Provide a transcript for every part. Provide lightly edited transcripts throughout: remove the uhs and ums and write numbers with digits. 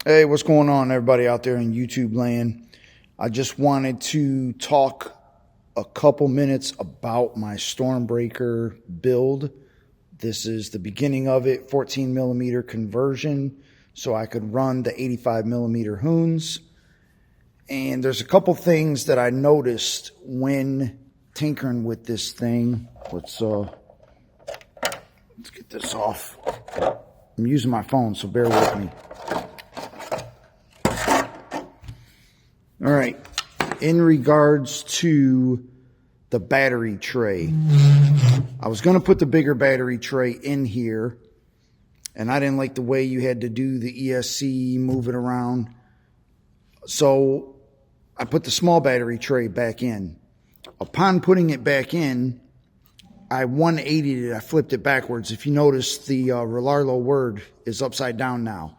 Hey, what's going on, everybody out there in YouTube land? I just wanted to talk a couple minutes about my Stormbreaker build. This is the beginning of it, 14 millimeter conversion, so I could run the 85 millimeter Hoons. And there's a couple things that I noticed when tinkering with this thing. Let's get this off. I'm using my phone, so bear with me. All right, in regards to the battery tray, I was going to put the bigger battery tray in here, and I didn't like the way you had to do the ESC, move it around. So I put the small battery tray back in. Upon putting it back in, I 180'd it, I flipped it backwards. If you notice, the Rlaarlo word is upside down now.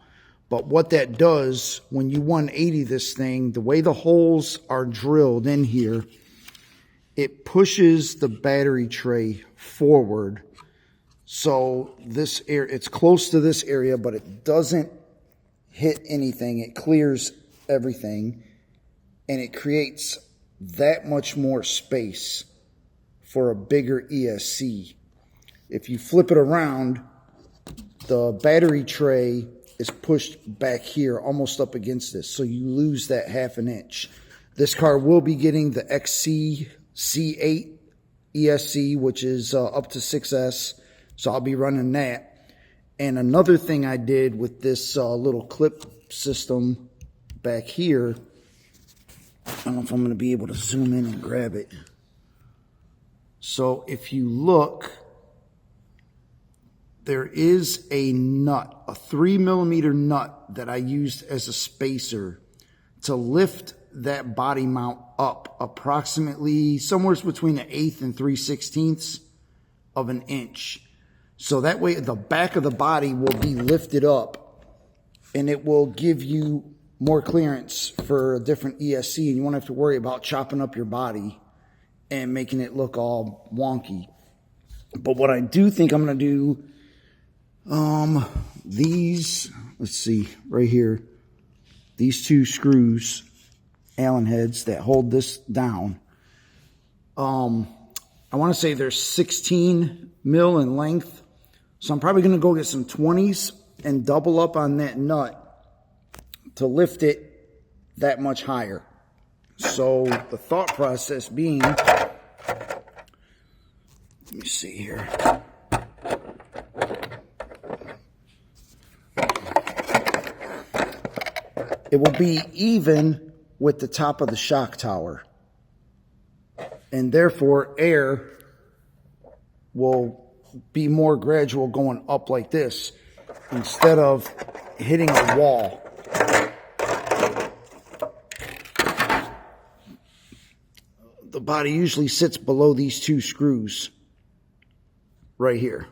But what that does, when you 180 this thing, the way the holes are drilled in here, it pushes the battery tray forward. So this area, it's close to this area, but it doesn't hit anything. It clears everything, and it creates that much more space for a bigger ESC. If you flip it around, the battery tray is pushed back here, almost up against this, so you lose that ½ inch. This car will be getting the XC C8 ESC, which is up to 6S, so I'll be running that. And another thing I did with this little clip system back here, I don't know if I'm going to be able to zoom in and grab it. So if you look, there is a nut, a 3 millimeter nut that I used as a spacer to lift that body mount up approximately somewhere between an 1/8 and 3/16 of an inch. So that way the back of the body will be lifted up and it will give you more clearance for a different ESC, and you won't have to worry about chopping up your body and making it look all wonky. But what I do think I'm going to do, these, let's see, right here, these two screws, Allen heads that hold this down, I want to say they're 16 mil in length, so I'm probably going to go get some 20s and double up on that nut to lift it that much higher. So the thought process being, let me see here. It will be even with the top of the shock tower, and therefore air will be more gradual going up like this instead of hitting a wall. The body usually sits below these two screws right here.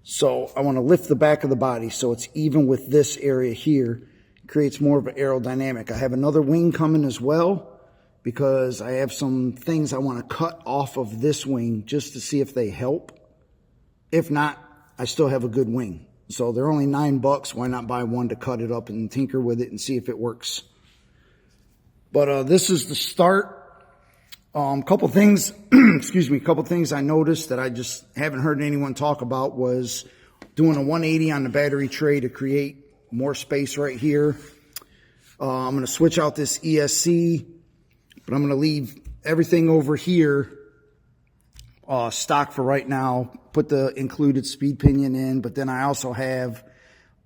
So I want to lift the back of the body so it's even with this area here. It creates more of an aerodynamic. I have another wing coming as well because I have some things I want to cut off of this wing just to see if they help. If not, I still have a good wing. So they're only $9. Why not buy one to cut it up and tinker with it and see if it works? But this is the start. Couple things, excuse me, couple things I noticed that I just haven't heard anyone talk about was doing a 180 on the battery tray to create more space right here. I'm going to switch out this ESC, but I'm going to leave everything over here stock for right now. Put the included speed pinion in, but then I also have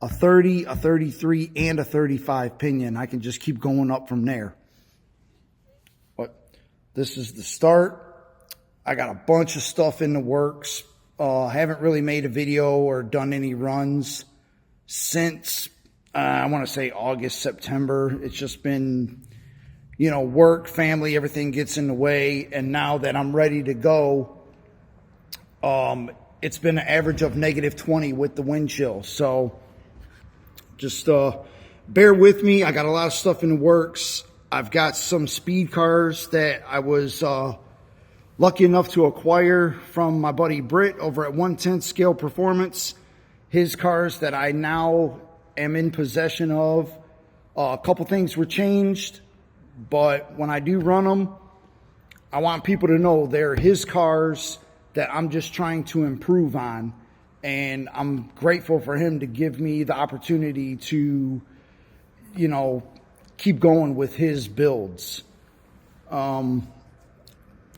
a 30, a 33, and a 35 pinion. I can just keep going up from there. This is the start. I got a bunch of stuff in the works. I haven't really made a video or done any runs since, I want to say August, September. It's just been, you know, work, family, everything gets in the way. And now that I'm ready to go, it's been an average of -20 with the wind chill. So just bear with me. I got a lot of stuff in the works. I've got some speed cars that I was lucky enough to acquire from my buddy Britt over at 1/10 Scale Performance. His cars that I now am in possession of. A couple things were changed, but when I do run them, I want people to know they're his cars that I'm just trying to improve on. And I'm grateful for him to give me the opportunity to, you know, keep going with his builds.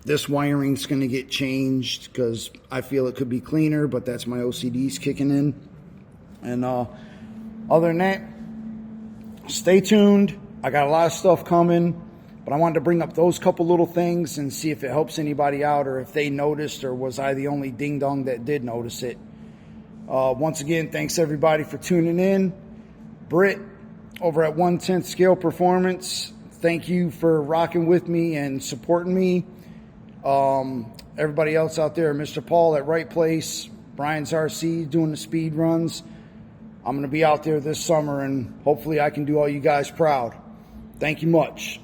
This wiring's going to get changed because I feel it could be cleaner, but that's my OCD's kicking in. And other than that, stay tuned. I got a lot of stuff coming, but I wanted to bring up those couple little things and see if it helps anybody out or if they noticed, or was I the only ding-dong that did notice it. Once again, thanks everybody for tuning in. Britt over at 1/10 Scale Performance, thank you for rocking with me and supporting me. Everybody else out there, Mr. Paul at Right Place, Brian's RC doing the speed runs. I'm going to be out there this summer, and hopefully I can do all you guys proud. Thank you much.